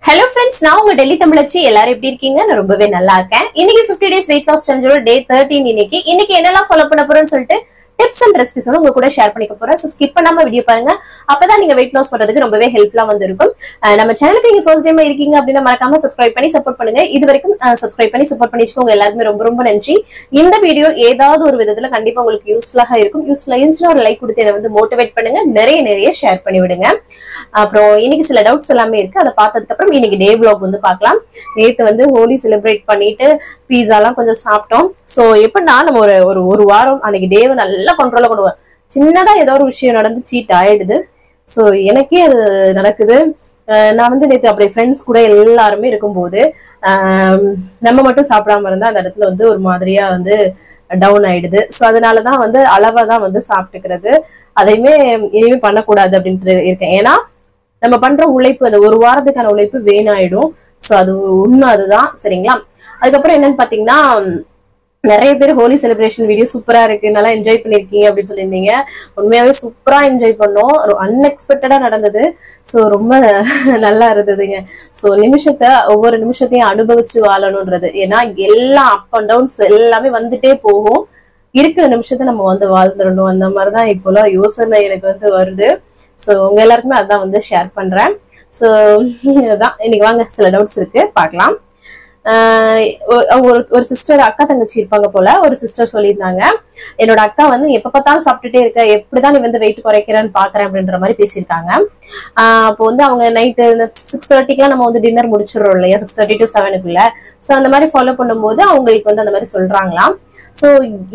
Hello friends, நான் உங்க டெல்லி தமிழச்சி எல்லாரும் எப்படி இருக்கீங்க? நான் ரொம்பவே நல்லா இருக்கேன். இன்னைக்கு 50 days weight loss challenge டே 13 இன்னைக்கு என்னெல்லாம் ஃபாலோ பண்ண போறேன்னு சொல்லிட்டு டிப்ஸ் அண்ட் ரெசிபிஸ் உங்க கூட ஷேர் பண்ணிக்க போறேன். சோ ஸ்கிப் பண்ணாம வீடியோ பாருங்க. அப்பதான் நீங்க weight loss பண்றதுக்கு ரொம்பவே ஹெல்ப்ஃபுல்லா வந்து இருக்கும். நம்ம சேனலுக்கு நீங்க ஃபர்ஸ்ட் டைம் இருக்கீங்க அப்படினா மறக்காம சப்ஸ்கிரைப் பண்ணி சப்போர்ட் பண்ணுங்க. இது வரைக்கும் சப்ஸ்கிரைப் பண்ணி சப்போர்ட் பண்ணிச்சுக்கோங்க. எல்லாருமே ரொம்ப ரொம்ப நன்றி. இந்த வீடியோ ஏதாவது ஒரு விதத்துல கண்டிப்பா உங்களுக்கு யூஸ்ஃபுல்லா இருக்கும். யூஸ்ஃபுல்லா இருந்துச்சுன்னா ஒரு லைக் கொடுத்து என்ன வந்து மோட்டிவேட் பண்ணுங்க. நிறைய ஷேர் பண்ணி விடுங்க. அப்புறம் இன்னைக்கு சில டவுட்ஸ் எல்லாமே இருக்கு. அதை பார்த்ததுக்கு அப்புறம் இன்னைக்கு டே vlog வந்து பார்க்கலாம். நேத்து வந்து ஹோலி செலிப்ரேட் பண்ணிட்டு பீஸா எல்லாம் கொஞ்சம் சாப்பிட்டோம். சோ எப்படின்னா நம்ம ஒரு வாரம் அன்னைக்கு டேவை நல்லா கண்ட்ரோலா கொண்டு வரோம். சின்னதா ஏதோ ஒரு விஷயம் நடந்து சீட் ஆயிடுது. சோ எனக்கே அது நடக்குது. நான் வந்து நேற்று அப்படி ஃப்ரெண்ட்ஸ் கூட எல்லாருமே இருக்கும்போது நம்ம மட்டும் சாப்பிடாம இருந்தா அந்த இடத்துல வந்து ஒரு மாதிரியா வந்து டவுன் ஆயிடுது. சோ அதனாலதான் வந்து அளவா தான் வந்து சாப்பிட்டுக்கிறது. அதையுமே இனிமே பண்ணக்கூடாது அப்படின்ட்டு இருக்கேன். ஏன்னா நம்ம பண்ற உழைப்பு அந்த ஒரு வாரத்துக்கான உழைப்பு வீணாயிடும். சோ அது உண்மை அதுதான். சரிங்களா? அதுக்கப்புறம் என்னன்னு பாத்தீங்கன்னா, நிறைய பேர் ஹோலி செலிப்ரேஷன் வீடியோ சூப்பரா இருக்கு, நல்லா என்ஜாய் பண்ணிருக்கீங்க அப்படின்னு சொல்லியிருந்தீங்க. உண்மையாவே சூப்பரா என்ஜாய் பண்ணோம். அன்எக்ஸ்பெக்டடா நடந்தது. சோ ரொம்ப நல்லா இருந்ததுங்க. சோ ஒவ்வொரு நிமிஷத்தையும் அனுபவிச்சு வாழணும்ன்றது. ஏன்னா எல்லா அப் அண்ட் டவுன்ஸ் எல்லாமே வந்துட்டே போகும். இருக்கிற நிமிஷத்தை நம்ம வந்து வாழ்ந்துடணும். அந்த மாதிரிதான் இப்போலாம் யோசனை எனக்கு வந்து வருது. சோ உங்க எல்லாருக்குமே அதான் வந்து ஷேர் பண்றேன். சோ அதான் இன்னைக்கு வாங்க சில டவுட்ஸ் இருக்கு பார்க்கலாம். ஒரு சிஸ்டர் அக்கா தங்கச்சி இருப்பாங்க போல. ஒரு சிஸ்டர் சொல்லியிருந்தாங்க, என்னோட அக்கா வந்து எப்ப பார்த்தாலும் சாப்பிட்டுட்டே இருக்க, எப்படிதான் நீ வந்து வெயிட் குறைக்கிறேன்னு பாக்குறேன் அப்படின்ற மாதிரி பேசியிருக்காங்க. அப்போ வந்து அவங்க நைட்டு 6:30 நம்ம வந்து டின்னர் முடிச்சிடறோம் இல்லையா, 6:30 to 7 சோ அந்த மாதிரி ஃபாலோ பண்ணும்போது அவங்களுக்கு வந்து அந்த மாதிரி சொல்றாங்களாம். சோ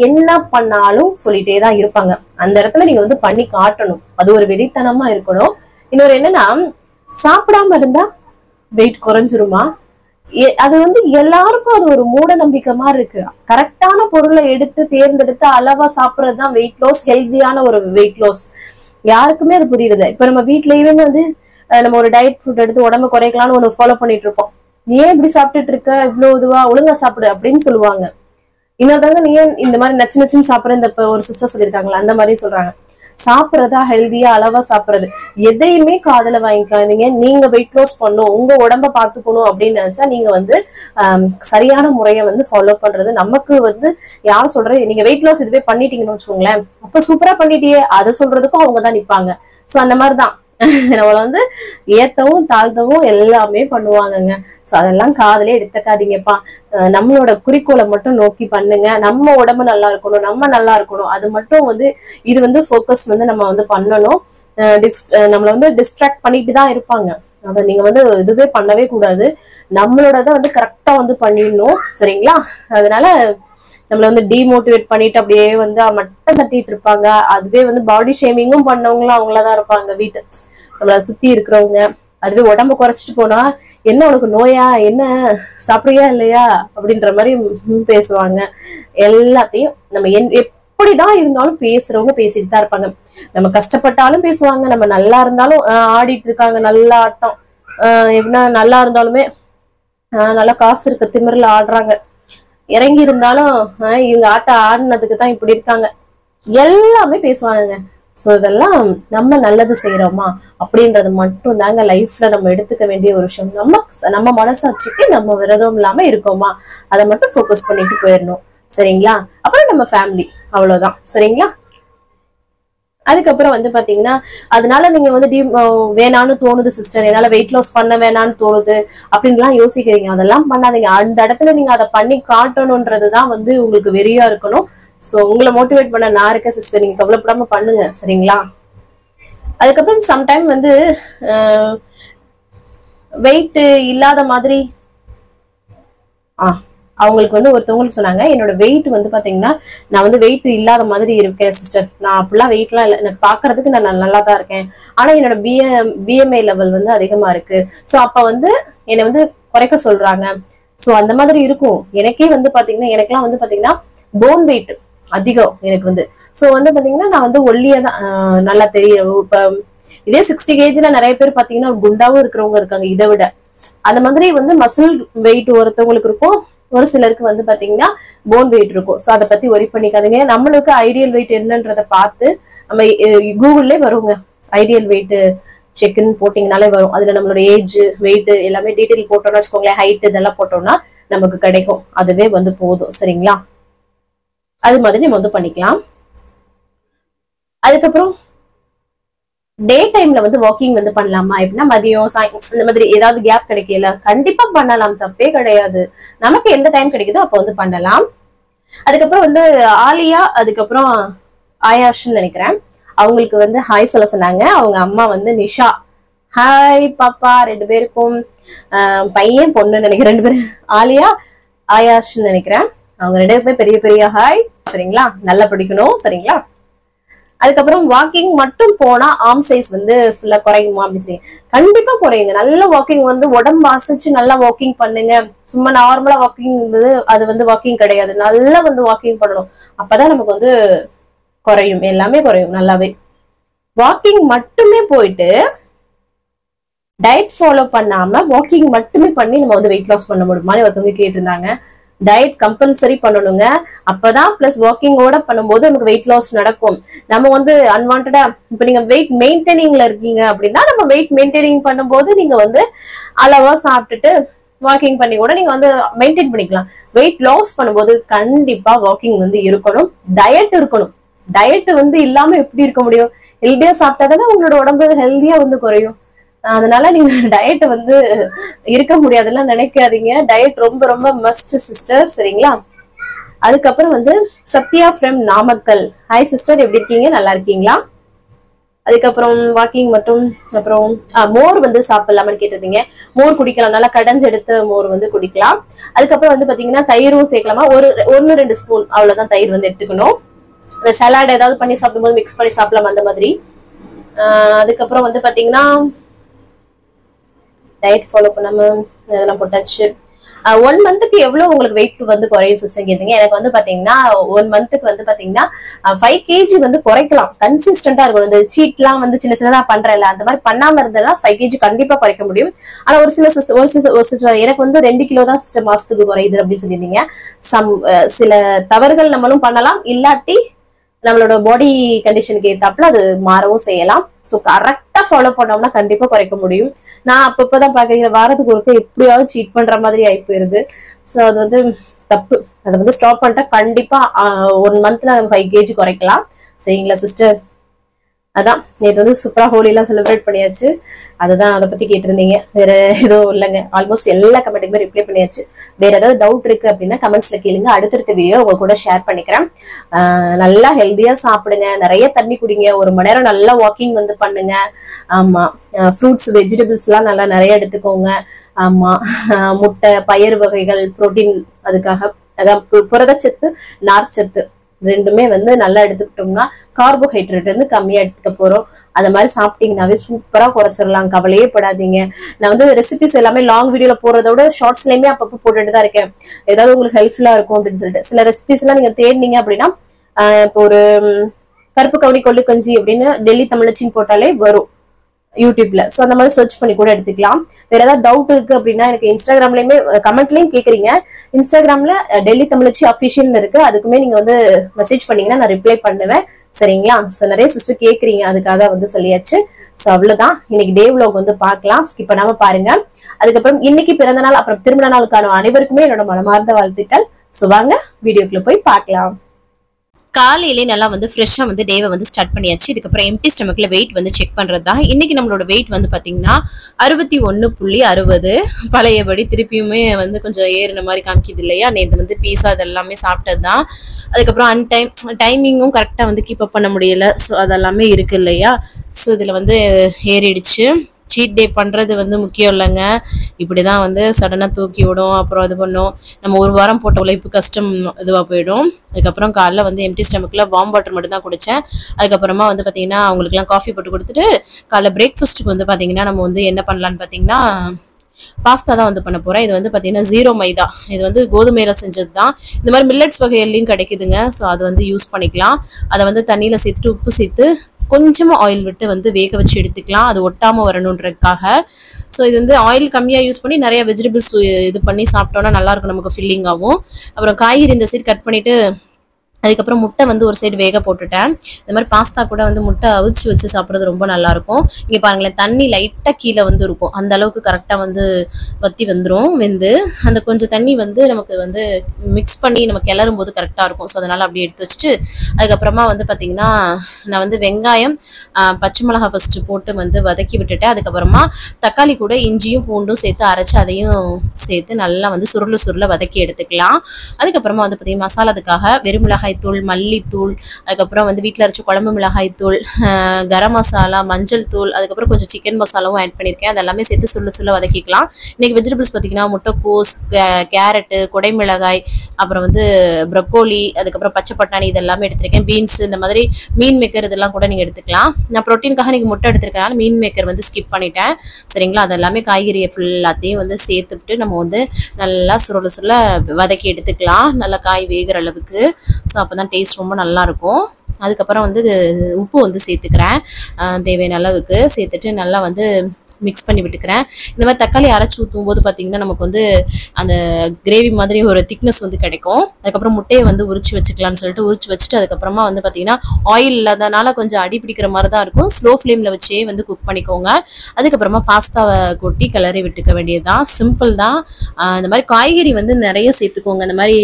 என்ன பண்ணாலும் சொல்லிட்டே தான் இருப்பாங்க. அந்த இடத்துல நீங்க வந்து பண்ணி காட்டணும். அது ஒரு வெறித்தனமா இருக்கணும். இன்னொரு என்னன்னா, சாப்பிடாம இருந்தா வெயிட் குறைஞ்சிருமா? அது வந்து எல்லாருக்கும் அது ஒரு மூட நம்பிக்கை மாதிரி இருக்கு. கரெக்டான பொருளை எடுத்து தேர்ந்தெடுத்து அளவா சாப்பிடறதுதான் வெயிட் லாஸ், ஹெல்தியான ஒரு வெயிட் லாஸ். யாருக்குமே அது புரியுது. இப்ப நம்ம வீட்லயுமே வந்து நம்ம ஒரு டயட் ஃபுட் எடுத்து உடம்பு குறைக்கலாம்னு ஒண்ணு ஃபாலோ பண்ணிட்டு இருப்போம். நீ ஏன் இப்படி சாப்பிட்டுட்டு இருக்க, இவ்வளவு இதுவா, ஒழுங்கா சாப்பிடு அப்படின்னு சொல்லுவாங்க. இன்னொருத்தவங்க நீ ஏன் இந்த மாதிரி நச்சுன்னு சாப்பிடுற, இந்த ஒரு சிஸ்டர் சொல்லியிருக்காங்களா அந்த மாதிரி சொல்றாங்க. சாப்பிட்றதா ஹெல்தியா அளவா சாப்பிடுறது, எதையுமே காதுல வாங்கிக்காதீங்க. நீங்க வெயிட் லாஸ் பண்ணும், உங்க உடம்ப பாத்துக்கணும் அப்படின்னு நினைச்சா நீங்க வந்து சரியான முறையை வந்து ஃபாலோ பண்றது. நமக்கு வந்து யார் சொல்றது, நீங்க வெயிட் லாஸ் இதுவே பண்ணிட்டீங்கன்னு வச்சுக்கோங்களேன், அப்ப சூப்பரா பண்ணிட்டியே அதை சொல்றதுக்கும் அவங்கதான் நிப்பாங்க. சோ அந்த மாதிரிதான் நம்மள வந்து ஏத்தவும் தாழ்த்தவும் எல்லாமே பண்ணுவாங்கங்க. சோ அதெல்லாம் காதலே எடுத்துக்காதீங்கப்பா. நம்மளோட குறிக்கோளை மட்டும் நோக்கி பண்ணுங்க. நம்ம உடம்பு நல்லா இருக்கணும், நம்ம நல்லா இருக்கணும், அது மட்டும் வந்து இது வந்து ஃபோக்கஸ் வந்து நம்ம வந்து பண்ணணும். நம்மள வந்து டிஸ்ட்ராக்ட் பண்ணிட்டு தான் இருப்பாங்க. அதை நீங்க வந்து இதுவே பண்ணவே கூடாது. நம்மளோடத வந்து கரெக்டா வந்து பண்ணிடணும். சரிங்களா? அதனால நம்மள வந்து டிமோட்டிவேட் பண்ணிட்டு அப்படியே வந்து மட்டும் தட்டிட்டு இருப்பாங்க. அதுவே வந்து பாடி ஷேமிங்கும் பண்ணவங்களும் அவங்களதான் இருப்பாங்க. வீட்டு நம்மள சுத்தி இருக்கிறவங்க. அதுவே உடம்ப குறைச்சிட்டு போனா, என்ன உனக்கு நோயா, என்ன சாப்பிடுறியா இல்லையா அப்படின்ற மாதிரி பேசுவாங்க. எல்லாத்தையும் நம்ம எப்படிதான் இருந்தாலும் பேசுறவங்க பேசிட்டு தான் இருப்பாங்க. நம்ம கஷ்டப்பட்டாலும் பேசுவாங்க, நம்ம நல்லா இருந்தாலும் ஆடிட்டு இருக்காங்க, நல்லா ஆட்டம், எப்படின்னா நல்லா இருந்தாலுமே நல்லா காசு இருக்க திமிரில் ஆடுறாங்க. இறங்கி இருந்தாலும் இவங்க ஆட்டம் ஆடினதுக்கு தான் இப்படி இருக்காங்க, எல்லாமே பேசுவாங்க. சோ இதெல்லாம் நம்ம நல்லது செய்யறோமா அப்படின்றது மட்டும் தாங்க லைஃப்ல நம்ம எடுத்துக்க வேண்டிய ஒரு விஷயம். நம்ம மனசாட்சிக்கு நம்ம விரதம் இல்லாம இருக்கோமா, அதை மட்டும் ஃபோக்கஸ் பண்ணிட்டு போயிடணும். சரிங்களா? அப்புறம் நம்ம ஃபேமிலி, அவ்வளவுதான். சரிங்களா? அதுக்கப்புறம் வந்து பாத்தீங்கன்னா, அதனால நீங்க வந்து வேணான்னு தோணுது சிஸ்டர், என்னால வெயிட் லாஸ் பண்ண வேணான்னு தோணுது அப்படின்லாம் யோசிக்கிறீங்க. அதெல்லாம் பண்ணாதீங்க. அந்த இடத்துல நீங்க அதை பண்ணி காட்டணும்ன்றதுதான் வந்து உங்களுக்கு வெறியா இருக்கணும். சோ உங்களை மோட்டிவேட் பண்ண நான் இருக்கேன் சிஸ்டர், நீங்க கவலைப்படாம பண்ணுங்க. சரிங்களா? அதுக்கப்புறம் சம்டைம் வந்து வெயிட் இல்லாத மாதிரி அவங்களுக்கு வந்து ஒருத்தவங்களுக்கு சொன்னாங்க, என்னோட வெயிட் வந்து பாத்தீங்கன்னா, நான் வந்து வெயிட் இல்லாத மாதிரி இருக்கேன் சிஸ்டர், நான் அப்படிலாம் வெயிட்லாம் இல்லை, எனக்கு பாக்குறதுக்கு நான் நல்லா தான் இருக்கேன், ஆனா என்னோட பிஎம்ஐ லெவல் வந்து அதிகமா இருக்கு. சோ அப்ப வந்து என்னை வந்து குறைக்க சொல்றாங்க. சோ அந்த மாதிரி இருக்கும். எனக்கே வந்து பாத்தீங்கன்னா, எனக்கெல்லாம் வந்து பாத்தீங்கன்னா போன் வெயிட் அதிகம் எனக்கு வந்து. சோ வந்து பாத்தீங்கன்னா நான் வந்து ஒல்லியா தான் நல்லா தெரியும். இப்ப இதே 60 kg நிறைய பேர் பாத்தீங்கன்னா குண்டாவும் இருக்கிறவங்க இருக்காங்க. இதை விட அந்த மாதிரி வந்து மசில் வெயிட் ஒருத்தவங்களுக்கு இருக்கும், ஒரு சிலருக்கு வந்து பாத்தீங்கன்னா போன் வெயிட் இருக்கும். சோ அதை பத்தி ஒரி பண்ணிக்காதீங்க. நம்மளுக்கு ஐடியல் வெயிட் என்னன்றதை பார்த்து நம்ம கூகுள்ல வருங்க, ஐடியல் வெயிட் செக்னு போட்டிங்கனாலே வரும். அதுல நம்மளோட ஏஜ், வெயிட் எல்லாமே டீட்டெயில் போட்டோம்னா வச்சுக்கோங்களேன், ஹைட் இதெல்லாம் போட்டோம்னா நமக்கு கிடைக்கும். அதுவே வந்து போதும். சரிங்களா? அது மாதிரி நம்ம வந்து பண்ணிக்கலாம். அதுக்கப்புறம் டே டைம்ல வந்து வாக்கிங் வந்து பண்ணலாமா எப்படின்னா, மதியம் இந்த மாதிரி ஏதாவது கேப் கிடைக்கல, கண்டிப்பா பண்ணலாம், தப்பே கிடையாது. நமக்கு எந்த டைம் கிடைக்குதோ அப்ப வந்து பண்ணலாம். அதுக்கப்புறம் வந்து ஆலியா, அதுக்கப்புறம் ஆயாஷ்ன்னு நினைக்கிறேன், அவங்களுக்கு வந்து ஹாய் சொல்ல சொன்னாங்க. அவங்க அம்மா வந்து நிஷா. ஹாய் பாப்பா, 2 பேருக்கும் பையன் பொண்ணு நினைக்கிறேன், 2 பேரும் ஆலியா ஆயாஷ்ன்னு நினைக்கிறேன். அவங்க 2 பேருமே பெரிய பெரிய ஹாய். சரிங்களா? நல்லா படிக்கணும். சரிங்களா? அதுக்கப்புறம் வாக்கிங் மட்டும் போனா ஆர்ம் சைஸ் வந்து ஃபுல்லா குறையுமா அப்படின்னு சொல்லி, கண்டிப்பா குறையுங்க. நல்ல வாக்கிங் வந்து உடம்பு அசைச்சு நல்லா வாக்கிங் பண்ணுங்க. சும்மா நார்மலா வாக்கிங் இருந்தது அது வந்து வாக்கிங் கிடையாது. நல்லா வந்து வாக்கிங் பண்ணணும். அப்பதான் நமக்கு வந்து குறையும், எல்லாமே குறையும் நல்லாவே. வாக்கிங் மட்டுமே போயிட்டு டயட் ஃபாலோ பண்ணாம வாக்கிங் மட்டுமே பண்ணி நம்ம வந்து வெயிட் லாஸ் பண்ண முடியுமான்னு ஒருத்தவங்க கேட்டிருந்தாங்க. டயட் கம்பல்சரி பண்ணணுங்க. அப்பதான் பிளஸ் வாக்கிங்கோட பண்ணும்போது நமக்கு வெயிட் லாஸ் நடக்கும். நம்ம வந்து அன்வான்டா இப்ப நீங்க வெயிட் மெயின்டைனிங்ல இருக்கீங்க அப்படின்னா, நம்ம வெயிட் மெயின்டைனிங் பண்ணும்போது நீங்க வந்து அளவா சாப்பிட்டுட்டு வாக்கிங் பண்ணி கூட நீங்க வந்து மெயின்டைன் பண்ணிக்கலாம். வெயிட் லாஸ் பண்ணும்போது கண்டிப்பா வாக்கிங் வந்து இருக்கணும், டயட் இருக்கணும். டயட் வந்து இல்லாம எப்படி இருக்க முடியும்? ஹெல்தியா சாப்பிட்டாதானே உங்களோட உடம்பு ஹெல்தியா வந்து குறையும். அதனால நீங்க டயட் வந்து இருக்க முடியாதுன்னு நினைக்காதீங்க. டயட் ரொம்ப ரொம்ப மஸ்ட் சிஸ்டர். சரிங்களா? அதுக்கப்புறம் வந்து Sathya from Namakkal. Hi sister, எப்படி இருக்கீங்க? நல்லா இருக்கீங்களா? அதுக்கப்புறம் வாக்கிங் மட்டும், அப்புறம் மோர் வந்து சாப்பிடலாமான்னு கேட்டிருந்தீங்க. மோர் குடிக்கலாம், நல்லா கடைஞ்சு எடுத்த மோர் வந்து குடிக்கலாம். அதுக்கப்புறம் வந்து பாத்தீங்கன்னா தயிரும் சேர்க்கலாமா, 1-2 ஸ்பூன் அவ்வளவுதான் தயிர் வந்து எடுத்துக்கணும். அந்த சலாட் ஏதாவது பண்ணி சாப்பிடும்போது மிக்ஸ் பண்ணி சாப்பிடலாம் அந்த மாதிரி. அதுக்கப்புறம் வந்து பாத்தீங்கன்னா டயட் ஃபாலோ பண்ணாம இதெல்லாம் போட்டாச்சு. 1 மந்த்துக்கு எவ்வளவு உங்களுக்கு வெயிட் வந்து குறையும் சிஸ்டம் கேட்டீங்க. எனக்கு வந்து பாத்தீங்கன்னா 1 மந்த்துக்கு வந்து பாத்தீங்கன்னா 5 kg வந்து குறைக்கலாம். கன்சிஸ்டன்டா இருக்கணும். இந்த சீட் எல்லாம் வந்து சின்ன சின்னதா பண்றேன்ல, அந்த மாதிரி பண்ணாம இருந்தா 5 kg கண்டிப்பா குறைக்க முடியும். ஆனா ஒரு சில எனக்கு வந்து 2 கிலோ தான் சிஸ்டம் மாசத்துக்கு குறையுது அப்படின்னு சொல்லியிருந்தீங்க. சில தவறுகள் நம்மளும் பண்ணலாம், இல்லாட்டி நம்மளோட பாடி கண்டிஷனுக்கு ஏத்தாப்புல அது மாறவும் செய்யலாம். சோ கரெக்டா ஃபாலோ பண்ணோம்னா கண்டிப்பா குறைக்க முடியும். நான் அப்பப்பதான் பாக்குறேன், வாரத்துக்கு ஒருக்க எப்படியாவது சீட் பண்ற மாதிரி ஆகி போயிருது. சோ அது வந்து தப்பு. அதை வந்து ஸ்டாப் பண்ணிட்டா கண்டிப்பா 1 மந்த்ல 5 kg குறைக்கலாம். சரிங்களா சிஸ்டர்? அதான் நேற்று வந்து சூப்பரா ஹோலி எல்லாம் செலிப்ரேட் பண்ணியாச்சு. அதுதான் அதை பத்தி கேட்டிருந்தீங்க. வேற எதுவும் இல்லைங்க. ஆல்மோஸ்ட் எல்லா கமெண்ட்டுக்குமே ரிப்ளை பண்ணியாச்சு. வேற ஏதாவது டவுட் இருக்கு அப்படின்னா கமெண்ட்ஸ்ல கேளுங்க. அடுத்தடுத்த வீடியோ உங்க கூட ஷேர் பண்ணிக்கிறேன். நல்லா ஹெல்தியா சாப்பிடுங்க, நிறைய தண்ணி குடிங்க, 1 மணி நேரம் நல்லா வாக்கிங் வந்து பண்ணுங்க. ஆமா, ஃப்ரூட்ஸ் வெஜிடபிள்ஸ் எல்லாம் நல்லா நிறைய எடுத்துக்கோங்க. ஆமா, முட்டை, பயறு வகைகள், புரோட்டீன், அதுக்காக அதான் புரதச்சத்து, நார்ச்சத்து ரெண்டுமே வந்து நல்லா எடுத்துக்கிட்டோம்னா கார்போஹைட்ரேட் வந்து கம்மியா எடுத்துக்க போறோம். அந்த மாதிரி சாப்பிட்டீங்கன்னாவே சூப்பரா குறைச்சிடலாம். கவலையே படாதீங்க. நான் வந்து ரெசிபிஸ் எல்லாமே லாங் வீடியோல போறத விட ஷார்ட்ஸ்லயுமே அப்பப்போ போட்டுட்டு தான் இருக்கேன். ஏதாவது உங்களுக்கு ஹெல்ப்ஃபுல்லா இருக்கும் அப்படின்னு சொல்லிட்டு சில ரெசிபிஸ் எல்லாம் நீங்க தேடினீங்க அப்படின்னா, இப்போ ஒரு கருப்பு கவுனி கொள்ளு கஞ்சி அப்படின்னு டெல்லி தமிழச்சின்னு போட்டாலே வரும் யூடியூப்ல. சோ அந்த மாதிரி சர்ச் பண்ணி கூட எடுத்துக்கலாம். வேற ஏதாவது டவுட் இருக்கு அப்படின்னா எனக்கு இன்ஸ்டாகிராம்லயுமே கமெண்ட்லயும் கேக்குறீங்க. இன்ஸ்டாகிராம்ல டெல்லி தமிழச்சி அபிஷியல் இருக்கு, அதுக்குமே நீங்க வந்து மெசேஜ் பண்ணீங்கன்னா நான் ரிப்ளை பண்ணுவேன். சரிங்களா? சோ நிறைய சிஸ்டர் கேக்குறீங்க, அதுக்காக வந்து சொல்லியாச்சு. சோ அவ்வளவுதான். இன்னைக்கு டே விலாக் வந்து பார்க்கலாம், ஸ்கிப் பண்ணாம பாருங்க. அதுக்கப்புறம் இன்னைக்கு பிறந்த நாள் அப்புறம் திருமண நாளுக்கான அனைவருக்குமே என்னோட மனமார்ந்த வாழ்த்துக்கள். சோ வாங்க வீடியோக்குள்ள போய் பார்க்கலாம். காலையிலே நல்லா வந்து ஃப்ரெஷ்ஷாக வந்து டேவை வந்து ஸ்டார்ட் பண்ணியாச்சு. இதுக்கப்புறம் எம்டி ஸ்டமக்கில் வெயிட் வந்து செக் பண்ணுறது தான். இன்றைக்கி நம்மளோட வெயிட் வந்து பார்த்திங்கன்னா 61.60. பழையபடி திருப்பியுமே வந்து கொஞ்சம் ஏறின மாதிரி காமிக்கிது இல்லையா? நேற்று வந்து பீஸா அதெல்லாமே சாப்பிட்டது தான். அதுக்கப்புறம் டைமிங்கும் கரெக்டாக வந்து கீப் அப் பண்ண முடியலை. ஸோ அதெல்லாமே இருக்குது இல்லையா? ஸோ இதில் வந்து ஏறிடுச்சு. சீட் டே பண்ணுறது வந்து முக்கியம் இல்லைங்க. இப்படி தான் வந்து சடனாக தூக்கி விடும், அப்புறம் இது பண்ணும். நம்ம ஒரு வாரம் போட்ட உழைப்பு கஷ்டம் இதுவாக போயிடும். அதுக்கப்புறம் காலைல வந்து எம்டி ஸ்டமக்கில் வார்ம் வாட்டர் மட்டும் தான் குடித்தேன். அதுக்கப்புறமா வந்து பார்த்திங்கன்னா அவங்களுக்குலாம் காஃபி போட்டு கொடுத்துட்டு காலைல பிரேக்ஃபாஸ்ட்டுக்கு வந்து பார்த்திங்கன்னா நம்ம வந்து என்ன பண்ணலான்னு பார்த்திங்கன்னா பாஸ்தா தான் வந்து பண்ண போகிறேன். இது வந்து பார்த்திங்கன்னா 0 மைதா, இது வந்து கோதுமையில செஞ்சது தான். இந்த மாதிரி மில்லட்ஸ் வகையிலையும் கிடைக்குதுங்க. ஸோ அதை வந்து யூஸ் பண்ணிக்கலாம். அதை வந்து தண்ணியில் சேர்த்துட்டு உப்பு சேர்த்து கொஞ்சமாக ஆயில் விட்டு வந்து வேக வச்சு எடுத்துக்கலாம், அது ஒட்டாமல் வரணுன்றதுக்காக. ஸோ இது வந்து ஆயில் கம்மியாக யூஸ் பண்ணி நிறைய வெஜிடபிள்ஸ் இது பண்ணி சாப்பிட்டோன்னா நல்லாயிருக்கும், நமக்கு ஃபில்லிங்காகவும். அப்புறம் காய்கறி இந்த சைடு கட் பண்ணிவிட்டு அதுக்கப்புறம் முட்டை வந்து ஒரு சைடு வேக போட்டுட்டேன். இந்த மாதிரி பாஸ்தா கூட வந்து முட்டை அவிச்சு வச்சு சாப்பிட்றது ரொம்ப நல்லா இருக்கும். இங்கே பாருங்களேன், தண்ணி லைட்டாக கீழே வந்து இருக்கும், அந்த அளவுக்கு கரெக்டாக வந்து வத்தி வந்துடும். வெந்து அந்த கொஞ்சம் தண்ணி வந்து நமக்கு வந்து மிக்ஸ் பண்ணி நம்ம கிளறும் போது கரெக்டாக இருக்கும். ஸோ அதனால் அப்படியே எடுத்து வச்சுட்டு அதுக்கப்புறமா வந்து பார்த்திங்கன்னா நான் வந்து வெங்காயம் பச்சை மிளகாய் ஃபஸ்ட்டு போட்டு வந்து வதக்கி விட்டுட்டேன். அதுக்கப்புறமா தக்காளி கூட இஞ்சியும் பூண்டும் சேர்த்து அரைச்சி அதையும் சேர்த்து நல்லா வந்து சுருள வதக்கி எடுத்துக்கலாம். அதுக்கப்புறமா வந்து பார்த்திங்கன்னா மசாலாதுக்காக வெறும் மிளகாய் தூள், மல்லித்தூள், அதுக்கப்புறம் வந்து வீட்டில் அரைச்ச குழம்பு மிளகாய் தூள், கரம் மசாலா, மஞ்சள் தூள், அதுக்கப்புறம் கொஞ்சம் சிக்கன் மசாலாவும் ஆட் பண்ணியிருக்கேன். அதெல்லாமே சேர்த்து சுள்ள வதக்கிக்கலாம். இன்றைக்கி வெஜிடபிள்ஸ் பார்த்திங்கன்னா முட்டைக்கோஸ், கேரட்டு, குடைமிளகாய், அப்புறம் வந்து ப்ரொக்கோலி, அதுக்கப்புறம் பச்சை பட்டாணி இதெல்லாமே எடுத்திருக்கேன். பீன்ஸ், இந்த மாதிரி மீன் மேக்கர் இதெல்லாம் கூட நீங்கள் எடுத்துக்கலாம். நான் ப்ரோட்டீனுக்காக நீங்கள் முட்டை எடுத்துருக்கனால மீன் மேக்கர் வந்து ஸ்கிப் பண்ணிட்டேன். சரிங்களா? அதெல்லாமே காய்கறியை ஃபுல்லாத்தையும் வந்து சேர்த்துவிட்டு நம்ம வந்து நல்லா சுருள வதக்கி எடுத்துக்கலாம், நல்லா காய் வேகிற அளவுக்கு. ஸோ அப்போ தான் டேஸ்ட் ரொம்ப நல்லாயிருக்கும். அதுக்கப்புறம் வந்து உப்பு வந்து சேர்த்துக்கிறேன், தேவையான அளவுக்கு சேர்த்துட்டு நல்லா வந்து மிக்ஸ் பண்ணி விட்டுக்கிறேன். இந்த மாதிரி தக்காளி அரைச்சி ஊற்றும் போது பார்த்திங்கன்னா நமக்கு வந்து அந்த கிரேவி மாதிரி ஒரு திக்னஸ் வந்து கிடைக்கும். அதுக்கப்புறம் முட்டையை வந்து உரிச்சு வச்சுக்கலான்னு சொல்லிட்டு உரிச்சு வச்சுட்டு அதுக்கப்புறமா வந்து பார்த்திங்கன்னா ஆயில் இல்லாதனால கொஞ்சம் அடி பிடிக்கிற மாதிரி தான் இருக்கும். ஸ்லோ ஃப்ளேமில் வச்சே வந்து குக் பண்ணிக்கோங்க. அதுக்கப்புறமா பாஸ்தாவை கொட்டி கிளறி விட்டுக்க வேண்டியது தான். சிம்பிள் தான். இந்த மாதிரி காய்கறி வந்து நிறைய சேர்த்துக்கோங்க. இந்த மாதிரி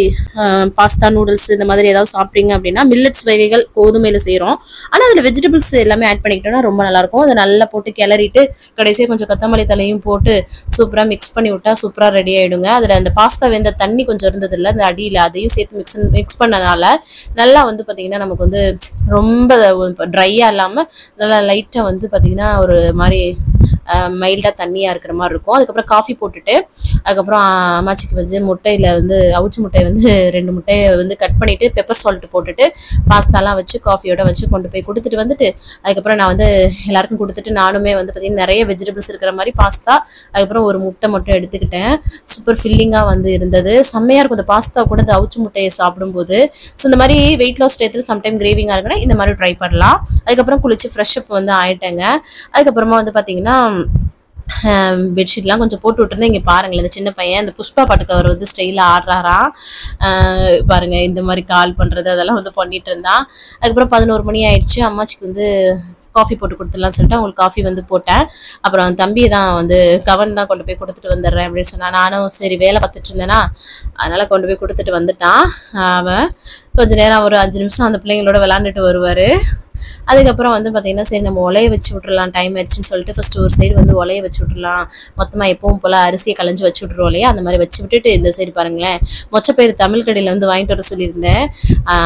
பாஸ்தா, நூடுல்ஸ் இந்த மாதிரி ஏதாவது சாப்பிட்றீங்க அப்படின்னா மில்லட்ஸ் வகைகள் கோதுமையில் செய்கிறோம், ஆனால் அதில் வெஜிடபிள்ஸ் எல்லாமே ஆட் பண்ணிக்கிட்டோம்னா ரொம்ப நல்லாயிருக்கும். அதை நல்லா போட்டு கிளறிட்டு கடைசியாக கொஞ்சம் கொத்தமல்லி தலையும் போட்டு சூப்பராக மிக்ஸ் பண்ணி விட்டா சூப்பராக ரெடி ஆகிடுங்க. அதில் அந்த பாஸ்தா வெந்த தண்ணி கொஞ்சம் இருந்தது இல்லை, அந்த அடியில் அதையும் சேர்த்து மிக்ஸ் பண்ணனால நல்லா வந்து பார்த்திங்கன்னா நமக்கு வந்து ரொம்ப ட்ரையாக இல்லாமல் நல்லா லைட்டாக வந்து பார்த்திங்கன்னா ஒரு மாதிரி மைல்டாக தண்ணியாக இருக்கிற மாதிரி இருக்கும். அதுக்கப்புறம் காஃபி போட்டுட்டு அதுக்கப்புறம் அம்மாச்சிக்கு வந்து முட்டையில் வந்து அவிச்சு முட்டையை வந்து 2 முட்டையை வந்து கட் பண்ணிவிட்டு பெப்பர் சால்ட் போட்டுட்டு பாஸ்தாலாம் வச்சு காஃபியோட வச்சு கொண்டு போய் கொடுத்துட்டு வந்துட்டு அதுக்கப்புறம் நான் வந்து எல்லாருக்கும் கொடுத்துட்டு நானுமே வந்து பார்த்திங்கன்னா நிறைய வெஜிடபிள்ஸ் இருக்கிற மாதிரி பாஸ்தா, அதுக்கப்புறம் ஒரு முட்டை மட்டும் எடுத்துக்கிட்டேன். சூப்பர் ஃபில்லிங்காக வந்து இருந்தது, செம்மையாக இருக்கும் இந்த பாஸ்தா கூட இந்த அவிச்சு முட்டையை சாப்பிடும்போது. ஸோ இந்த மாதிரி வெயிட் லாஸ் டயத்தில் சம்டைம் கிரேவிங்காக இருக்குன்னா இந்த மாதிரி ட்ரை பண்ணலாம். அதுக்கப்புறம் குளிச்சு ஃப்ரெஷ் அப் வந்து ஆகிட்டேங்க. அதுக்கப்புறமா வந்து பார்த்திங்கன்னா பெட்ஷீட்லாம் கொஞ்சம் போட்டு விட்டுருந்தேன். இங்கே பாருங்களேன், இந்த சின்ன பையன் இந்த புஷ்பா பாட்டுக்கு அவர் வந்து ஸ்டைலாக ஆடுறாராம் பாருங்க. இந்த மாதிரி கால் பண்ணுறது அதெல்லாம் வந்து பண்ணிட்டு இருந்தான். அதுக்கப்புறம் 11 மணி ஆயிடுச்சு. அம்மாச்சிக்கு வந்து காஃபி போட்டு கொடுத்துடலான்னு சொல்லிட்டு அவங்களுக்கு காஃபி வந்து போட்டேன். அப்புறம் தம்பியை தான் வந்து கவன் தான் கொண்டு போய் கொடுத்துட்டு வந்துடுறேன் அப்படின்னு சொன்னான். நானும் சரி வேலை பார்த்துட்டு இருந்தேன்னா அதனால் கொண்டு போய் கொடுத்துட்டு வந்துட்டான். அவன் கொஞ்சம் நேரம் ஒரு 5 நிமிஷம் அந்த பிள்ளைங்களோட விளாண்டுட்டு வருவார். அதுக்கப்புறம் வந்து பார்த்திங்கன்னா சரி நம்ம உலைய வச்சு விட்றலாம், டைம் ஆயிடுச்சுன்னு சொல்லிட்டு ஃபஸ்ட்டு ஒரு சைடு வந்து உலைய வச்சு விட்றலாம். மொத்தமாக எப்பவும் போல் அரிசியை களைஞ்சி வச்சு விட்ருவோம் இல்லையா, அந்த மாதிரி வச்சு விட்டுட்டு இந்த சைடு பாருங்களேன் மொச்சப்பயிறு தமிழ் கடையில் வந்து வாங்கிட்டு வர சொல்லியிருந்தேன்.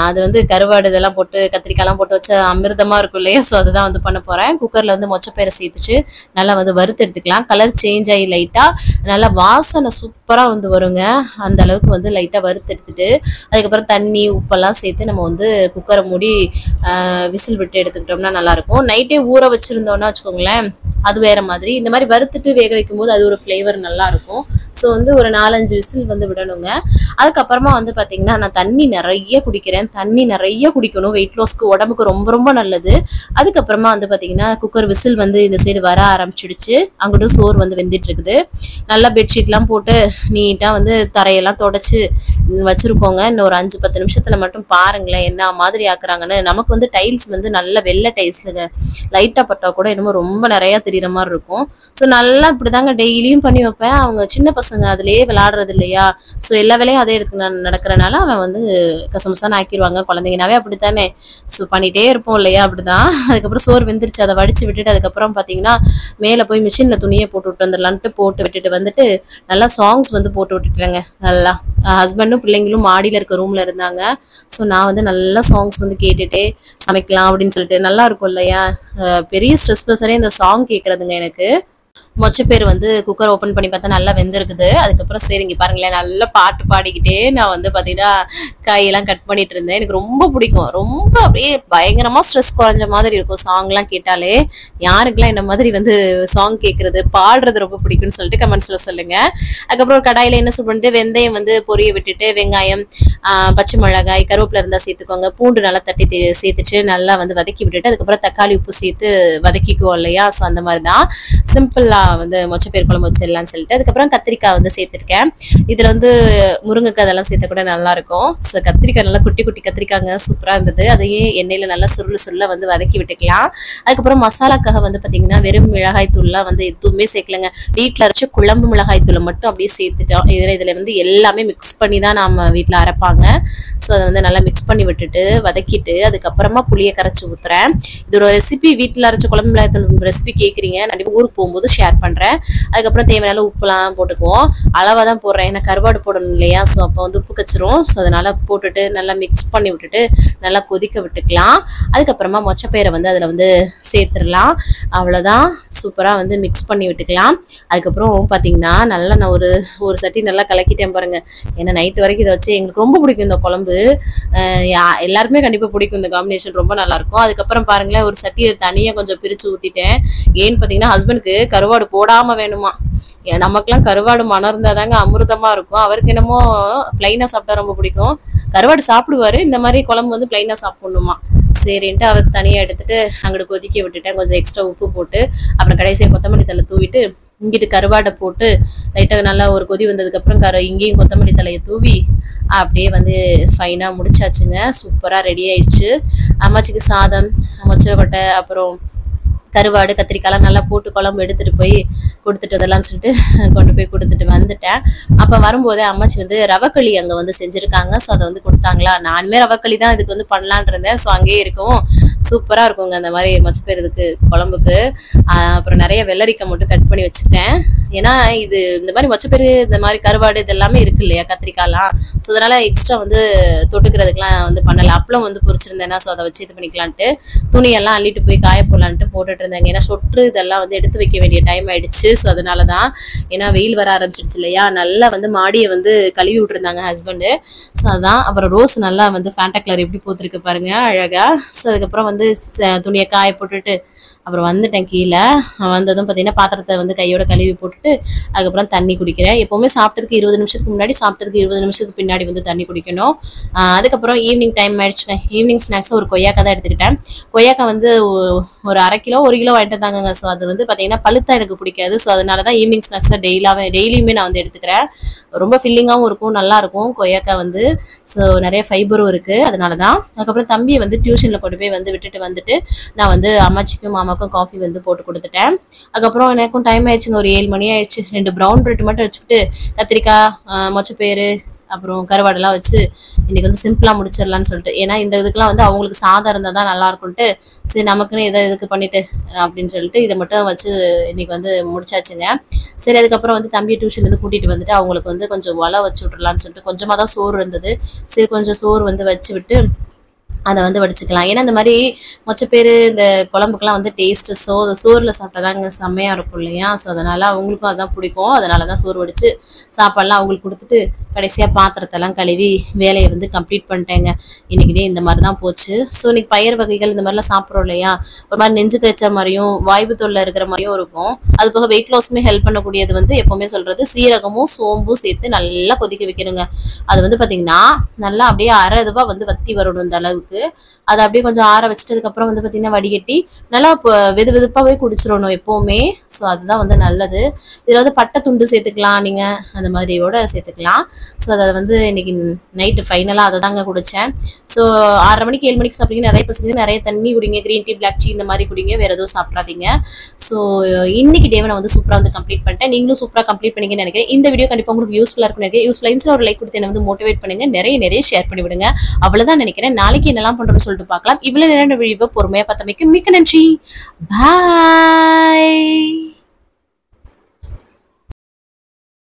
அது வந்து கருவாடு இதெல்லாம் போட்டு கத்திரிக்காய்லாம் போட்டு வச்ச அமிர்தமாக இருக்கும் இல்லையா, ஸோ அதுதான் வந்து பண்ண போகிறேன். குக்கரில் வந்து மொச்சப்பயிரை சேர்த்துச்சு நல்லா வந்து வறுத்து எடுத்துக்கலாம். கலர் சேஞ்ச் ஆகி லைட்டாக நல்லா வாசனை சூப்பராக வந்து வருங்க. அந்த அளவுக்கு வந்து லைட்டாக வறுத்து எடுத்துட்டு அதுக்கப்புறம் தண்ணி உப்பெல்லாம் சேர்த்து நம்ம வந்து குக்கரை மூடி விசில் விட்டு எடுத்துக்கிட்டோம்னா நல்லாயிருக்கும். நைட்டே ஊற வச்சுருந்தோன்னா வச்சுக்கோங்களேன் அது வேறு மாதிரி. இந்த மாதிரி வறுத்துட்டு வேக வைக்கும்போது அது ஒரு ஃப்ளேவர் நல்லாயிருக்கும். ஸோ வந்து ஒரு 4-5 விசில் வந்து விடணுங்க. அதுக்கப்புறமா வந்து பார்த்திங்கன்னா நான் தண்ணி நிறைய குடிக்கிறேன். தண்ணி நிறைய குடிக்கணும், வெயிட் லாஸ்க்கு உடம்புக்கு ரொம்ப ரொம்ப நல்லது. அதுக்கப்புறமா வந்து பார்த்திங்கன்னா குக்கர் விசில் வந்து இந்த சைடு வர ஆரம்பிச்சிடுச்சு. அங்கிட்டும் சோறு வந்து வெந்துட்டு இருக்குது. நல்லா பெட்ஷீட்லாம் போட்டு நீட்டாக வந்து தரையெல்லாம் தொடச்சி வச்சுருக்கோங்க. இன்னும் ஒரு 5-10 நிமிஷத்தில் மட்டும் பாருங்களேன் என்ன மாதிரி ஆக்குறாங்கன்னு. நமக்கு வந்து டைல்ஸ் வந்து நல்ல வெள்ளை டைல்ஸுங்க, லைட்டாக பட்டா கூட என்னமோ ரொம்ப நிறையா தெரிகிற மாதிரி இருக்கும். ஸோ நல்லா இப்படி தாங்க டெய்லியும் பண்ணி வைப்பேன். அவங்க சின்ன பசங்க அதிலேயே விளையாடுறது இல்லையா, ஸோ எல்லா வேலையும் அதே எடுத்து நடக்கிறனால அவன் வந்து கசமசான்னு ஆக்கிடுவாங்க. குழந்தைங்கனாவே அப்படித்தானே, ஸோ பண்ணிகிட்டே இருப்போம் இல்லையா, அப்படிதான். அதுக்கப்புறம் சோறு வெந்துருச்சு, அதை வடித்து விட்டுட்டு அதுக்கப்புறம் பார்த்தீங்கன்னா மேலே போய் மிஷினில் துணியை போட்டு விட்டு வந்துடலான்ட்டு போட்டு விட்டுட்டு வந்துட்டு நல்லா சாங்ஸ் வந்து போட்டு விட்டுட்டுறேங்க. நல்லா ஹஸ்பண்டும் பிள்ளைங்களும் மாடியில் இருக்க ரூமில் இருந்தாங்க. ஸோ நான் வந்து நல்லா சாங்ஸ் வந்து கேட்டுகிட்டே சமைக்கலாம் அப்படின்னு சொல்லிட்டு நல்லா இருக்கும் இல்லையா. பெரிய ஸ்ட்ரெஸ் ப்ளஸரே இந்த சாங் கேட்குறதுங்க எனக்கு. மொச்சப்பேர் வந்து குக்கர் ஓப்பன் பண்ணி பார்த்தா நல்லா வெந்திருக்குது. அதுக்கப்புறம் சரி இங்கே பாருங்களேன் நல்லா பாட்டு பாடிக்கிட்டே நான் வந்து பார்த்தீங்கன்னா காயெல்லாம் கட் பண்ணிட்டு இருந்தேன். எனக்கு ரொம்ப பிடிக்கும், ரொம்ப அப்படியே பயங்கரமாக ஸ்ட்ரெஸ் குறைஞ்ச மாதிரி இருக்கும் சாங்லாம் கேட்டாலே. யாருக்கெல்லாம் இந்த மாதிரி வந்து சாங் கேட்குறது பாடுறது ரொம்ப பிடிக்கும்னு சொல்லிட்டு கமெண்ட்ஸில் சொல்லுங்கள். அதுக்கப்புறம் ஒரு கடாயில் என்ன பண்ணிட்டு வெந்தயம் வந்து பொரிய விட்டுட்டு வெங்காயம், பச்சை மிளகாய், கருவேப்பிலை இருந்தால் சேர்த்துக்கோங்க, பூண்டு நல்லா தட்டி சேர்த்துட்டு நல்லா வந்து வதக்கி விட்டுட்டு அதுக்கப்புறம் தக்காளி உப்பு சேர்த்து வதக்கிக்குவோம் இல்லையா. ஸோ அந்த மாதிரி தான் சிம்பிளாக வந்து மொச்சப்பயிர் குழம்பு வச்சிடலாம்னு சொல்லிட்டு அதுக்கப்புறம் கத்திரிக்காய் வந்து சேர்த்துருக்கேன். இதுல வந்து முருங்கைக்காய் அதெல்லாம் சேர்த்த கூட நல்லா இருக்கும். ஸோ கத்திரிக்காய் நல்லா குட்டி குட்டி கத்திரிக்காய்ங்க சூப்பரா இருந்தது. அதையே எண்ணெயில நல்லா சுருள வந்து வதக்கி விட்டுக்கலாம். அதுக்கப்புறம் மசாலாக்காக வந்து பாத்தீங்கன்னா வெறும் மிளகாய் தூள்லாம் வந்து எதுவுமே சேர்க்கலங்க. வீட்டுல அரைச்ச குழம்பு மிளகாய் தூளை மட்டும் அப்படியே சேர்த்துட்டோம். இதுல வந்து எல்லாமே மிக்ஸ் பண்ணி தான் நாம வீட்டுல அரைப்பாங்க. ஸோ அதை வந்து நல்லா மிக்ஸ் பண்ணி விட்டுட்டு வதக்கிட்டு அதுக்கப்புறமா புளியை கரைச்சி ஊத்துறேன். இது ஒரு ரெசிபி, வீட்டுல அரைச்ச குழம்பு மிளகாய் தூள் ரெசிபி கேட்குறீங்க, கண்டிப்பா ஊருக்கு போகும்போது ஷேர் பண்றேன். அதுக்கப்புறம் தேவையான உப்புலாம் போட்டுக்குவோம். அளவா தான் போடுறேன், ஏன்னா கருவாடு போடணும் இல்லையா. ஸோ அப்போ வந்து உப்பு கச்சிரும். ஸோ அதனால போட்டுட்டு நல்லா மிக்ஸ் பண்ணி விட்டுட்டு நல்லா கொதிக்க விட்டுக்கலாம். அதுக்கப்புறமா மொச்சப்பயிரை வந்து அதில் வந்து சேர்த்துடலாம். அவ்வளோதான், சூப்பராக வந்து மிக்ஸ் பண்ணி விட்டுக்கலாம். அதுக்கப்புறம் பார்த்தீங்கன்னா நல்லா நான் ஒரு சட்டி நல்லா கலக்கிட்டேன் பாருங்க. ஏன்னா நைட்டு வரைக்கும் இதை வச்சு எங்களுக்கு ரொம்ப பிடிக்கும் இந்த குழம்பு. எல்லாருமே கண்டிப்பாக பிடிக்கும் இந்த காம்பினேஷன், ரொம்ப நல்லா இருக்கும். அதுக்கப்புறம் பாருங்களேன், ஒரு சட்டியை தனியாக கொஞ்சம் பிரித்து ஊற்றிட்டேன். ஏன்னு பார்த்தீங்கன்னா ஹஸ்பண்டுக்கு கருவாடு போடாமல் வேணுமா. நமக்குலாம் கருவாடு மனம் இருந்தால் தாங்க அமிர்தமாக இருக்கும். அவருக்கு என்னமோ பிளைனாக சாப்பிட்டா ரொம்ப பிடிக்கும். கருவாடு சாப்பிடுவாரு, இந்த மாதிரி குழம்பு வந்து பிளைனாக சாப்பிடணுமா. சரின்ட்டு அவருக்கு தனியாக எடுத்துட்டு அங்கிட்டு கொதிக்க விட்டுட்டேன். கொஞ்சம் எக்ஸ்ட்ரா உப்பு போட்டு அப்புறம் கடைசியாக கொத்தமல்லி தழை தூவிட்டு இங்கிட்டு கருவாடை போட்டு லைட்டாக நல்லா ஒரு கொதி வந்ததுக்கப்புறம் இங்கேயும் கொத்தமல்லி தலையை தூவி அப்படியே வந்து ஃபைனாக முடிச்சாச்சுங்க. சூப்பராக ரெடி ஆயிடுச்சு. அம்மாச்சிக்கு சாதம், மொச்சக்கொட்டை, அப்புறம் கருவாடு, கத்திரிக்காய்லாம் நல்லா போட்டு குழம்பு எடுத்துட்டு போய் கொடுத்துட்டு வரலாம்னு சொல்லிட்டு கொண்டு போய் கொடுத்துட்டு வந்துட்டேன். அப்போ வரும்போதே அம்மாச்சி வந்து ரவக்களி அங்கே வந்து செஞ்சுருக்காங்க. ஸோ அதை வந்து கொடுத்தாங்களா. நானுமே ரவக்களி தான் இதுக்கு வந்து பண்ணலான் இருந்தேன். ஸோ அங்கேயே இருக்கும், சூப்பராக இருக்குங்க அந்த மாதிரி மொச்சப்பயிர் இதுக்கு குழம்புக்கு. அப்புறம் நிறைய வெள்ளரிக்காய் மட்டும் கட் பண்ணி வச்சுக்கிட்டேன். ஏன்னா இது இந்த மாதிரி மொச்சப்பயிர், இந்த மாதிரி கருவாடு இது எல்லாமே இருக்கு இல்லையா, கத்திரிக்காய்லாம். ஸோ அதனால எக்ஸ்ட்ரா வந்து தொட்டுக்கிறதுக்கெலாம் வந்து பண்ணலை. அப்பளம் வந்து பொரிச்சிருந்தேன்னா ஸோ அதை வச்சு இது பண்ணிக்கலான்ட்டு துணியெல்லாம் அள்ளிட்டு போய் காய போடலான்ட்டு போட்டுட்டு இருந்தாங்க. ஏன்னா சொட்டு இதெல்லாம் வந்து எடுத்து வைக்க வேண்டிய டைம் ஆயிடுச்சு. ஸோ அதனால தான், ஏன்னா வெயில் வர ஆரம்பிச்சிடுச்சு இல்லையா. நல்லா வந்து மாடியை வந்து கழுவி விட்டுருந்தாங்க ஹஸ்பண்டு. ஸோ அதான். அப்புறம் ரோஸ் நல்லா வந்து ஃபேண்டா கலர் எப்படி போத்திருக்கு பாருங்க அழகா. ஸோ அதுக்கப்புறம் வந்து துணியை காய போட்டுட்டு அப்புறம் வந்துட்டேன் கீழே. வந்ததும் பார்த்தீங்கன்னா பாத்திரத்தை வந்து கையோட கழுவி போட்டுட்டு அதுக்கப்புறம் தண்ணி குடிக்கிறேன். எப்போவுமே சாப்பிட்டதுக்கு 20 நிமிஷத்துக்கு முன்னாடி, சாப்பிட்டதுக்கு 20 நிமிஷத்துக்கு பின்னாடி வந்து தண்ணி குடிக்கணும். அதுக்கப்புறம் ஈவினிங் டைம் ஆயிடுச்சுங்க. ஈவினிங் ஸ்நாக்ஸை ஒரு கொய்யாக்கா தான் எடுத்துக்கிட்டேன். கொய்யாக்கா வந்து ஒரு 1/2 கிலோ 1 கிலோ வாங்கிட்டு தாங்க. ஸோ அது வந்து பார்த்தீங்கன்னா பழுத்தா எனக்கு பிடிக்காது. ஸோ அதனால தான் ஈவினிங் ஸ்நாக்ஸை டெய்லியுமே நான் வந்து எடுத்துக்கிறேன். ரொம்ப ஃபில்லிங்காகவும் இருக்கும், நல்லா இருக்கும் கொய்யாக்கா வந்து. ஸோ நிறைய ஃபைபரும் இருக்குது, அதனால தான். அதுக்கப்புறம் தம்பியை வந்து டியூஷனில் கொண்டு போய் வந்து விட்டுட்டு வந்துட்டு நான் வந்து அம்மாச்சிக்கும் மாமாக்கும் காஃபி வந்து போட்டு கொடுத்துட்டேன். அதுக்கப்புறம் எனக்கும் டைம் ஆயிடுச்சுங்க, ஒரு 7 மணி ஆயிடுச்சு. 2 ப்ரௌன் பிரெட் மட்டும் வச்சுக்கிட்டு கத்திரிக்காய், மொச்சப்பயிறு, அப்புறம் கருவாடெல்லாம் வச்சு இன்னைக்கு வந்து சிம்பிளா முடிச்சிடலான்னு சொல்லிட்டு. ஏன்னா இந்த இதுக்கெல்லாம் வந்து அவங்களுக்கு சாதம் இருந்தால் தான் நல்லா இருக்கும்ட்டு, சரி நமக்குன்னு இதை இதுக்கு பண்ணிட்டு அப்படின்னு சொல்லிட்டு இதை மட்டும் வச்சு இன்னைக்கு வந்து முடிச்சாச்சுங்க. சரி, அதுக்கப்புறம் வந்து தம்பியை டியூஷன்லேருந்து கூட்டிட்டு வந்துட்டு அவங்களுக்கு வந்து கொஞ்சம் ஒலை வச்சு விட்றலான்னு சொல்லிட்டு கொஞ்சமாக தான் சோறு இருந்தது. சரி, கொஞ்சம் சோறு வந்து வச்சு விட்டு அதை வந்து வடிச்சுக்கலாம். ஏன்னா இந்த மாதிரி மொச்சப்பயிறு இந்த குழம்புக்கெல்லாம் வந்து டேஸ்ட்டு சோறில் சாப்பிட்டாதாங்க செம்மையாக இருக்கும் இல்லையா. ஸோ அதனால் அவங்களுக்கும் அதான் பிடிக்கும். அதனால தான் சோறு வடித்து சாப்பாடெலாம் அவங்களுக்கு கொடுத்துட்டு கடைசியாக பாத்திரத்தெல்லாம் கழுவி வேலையை வந்து கம்ப்ளீட் பண்ணிட்டேங்க. இன்றைக்கிட்டே இந்த மாதிரி தான் போச்சு. ஸோ இன்றைக்கி பயிர் வகைகள் இந்த மாதிரிலாம் சாப்பிட்றோம் இல்லையா, ஒரு மாதிரி நெஞ்சு தைச்ச மாதிரியும் வாய்வு தொல்லை இருக்கிற மாதிரியும் இருக்கும். அது போக வெயிட் லாஸ்க்குமே ஹெல்ப் பண்ணக்கூடியது வந்து எப்போவுமே சொல்கிறது சீரகமும் சோம்பும் சேர்த்து நல்லா கொதிக்க வைக்கணுங்க. அது வந்து பார்த்திங்கன்னா நல்லா அப்படியே அரை இதுவாக வந்து வத்தி வரணும் இந்த அளவுக்கு. அதை அப்படியே கொஞ்சம் ஆற வச்சுட்டதுக்கப்புறம் வந்து பார்த்தீங்கன்னா வடிகட்டி நல்லா வெது வெதுப்பாகவே குடிச்சிடணும் எப்போவுமே. ஸோ அதுதான் வந்து நல்லது. இதில் வந்து பட்டை துண்டு சேர்த்துக்கலாம், நீங்கள் அந்த மாதிரியோட சேர்த்துக்கலாம். ஸோ அதை வந்து இன்னைக்கு நைட்டு ஃபைனலாக அதை தாங்க குடித்தேன். ஸோ 6:30 மணிக்கு 7 மணிக்கு சாப்பிட்டீங்க, நிறைய பசங்க நிறைய தண்ணி குடிங்க, க்ரீன் டீ, பிளாக் டீ இந்த மாதிரி குடிங்க, வேறு எதுவும் சாப்பிடாதீங்க. ஸோ இன்னைக்கு டேவை நான் வந்து சூப்பராக வந்து கம்ப்ளீட் பண்ணிட்டேன். நீங்களும் சூப்பராக கம்ப்ளீட் பண்ணிங்கன்னு நினைக்கிறேன். இந்த வீடியோ கண்டிப்பாக உங்களுக்கு யூஸ்ஃபுல்லாக இருக்குன்னு நினைக்கிறேன். யூஸ்ஃபுல்லாக இருந்துச்சுன்னா ஒரு லைக் கொடுத்து என்ன வந்து மோட்டிவேட் பண்ணுங்க, நிறைய ஷேர் பண்ணி விடுங்க. அவ்வளோதான் நினைக்கிறேன். நாளைக்கு என்னெல்லாம் பண்ணுறோன்னு சொல்லிட்டு பார்க்கலாம். இவ்வளோ நேரம் வீடியோ பொறுமையாக பார்த்தமைக்கு மிக்க நன்றி. பாய்.